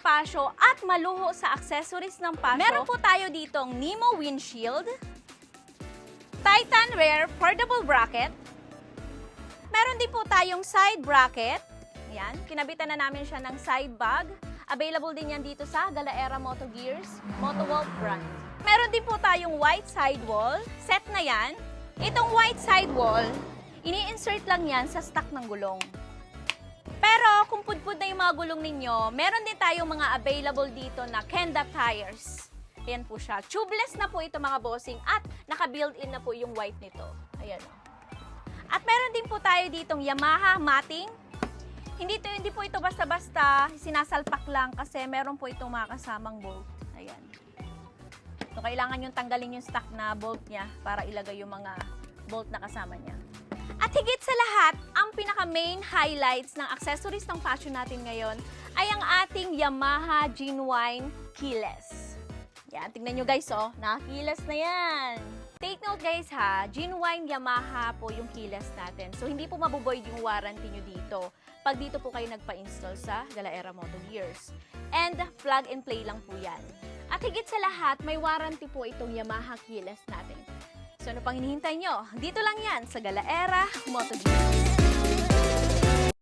Pasio at maluho sa accessories ng Pasio. Meron po tayo ditong Nemo windshield, Titan Rare foldable bracket. Meron din po tayong side bracket. Yan, kinabitan na namin siya ng side bag. Available din yan dito sa Galaera Moto Gears, Motowolf brand. Meron din po tayong white sidewall. Set na yan. Itong white sidewall, ini-insert lang yan sa stock ng gulong. Pero kung pudpud na yung mga gulong ninyo, meron din tayong mga available dito na Kenda tires. Ayan po siya. Tubeless na po ito mga bossing at naka-built-in na po yung white nito. Ayan o. At meron din po tayo ditong Yamaha matting. Hindi po ito basta-basta sinasalpak lang kasi meron po itong mga kasamang bolt. Ayan. So, kailangan yung tanggalin yung stock na bolt niya para ilagay yung mga bolt na kasama niya. At higit sa lahat, ang pinaka-main highlights ng accessories ng Pasio natin ngayon ay ang ating Yamaha Genuine keyless. Yan, tingnan nyo guys, oh, nakakilas na yan. Take note guys ha, Genuine Yamaha po yung keyless natin. So, hindi po mabuboid yung warranty nyo dito pag dito po kayo nagpa-install sa Galaera Moto Gears. And plug and play lang po yan. At higit sa lahat, may warranty po itong Yamaha keyless natin. So, ano pang hinihintay nyo? Dito lang yan sa Galaera Moto Gears.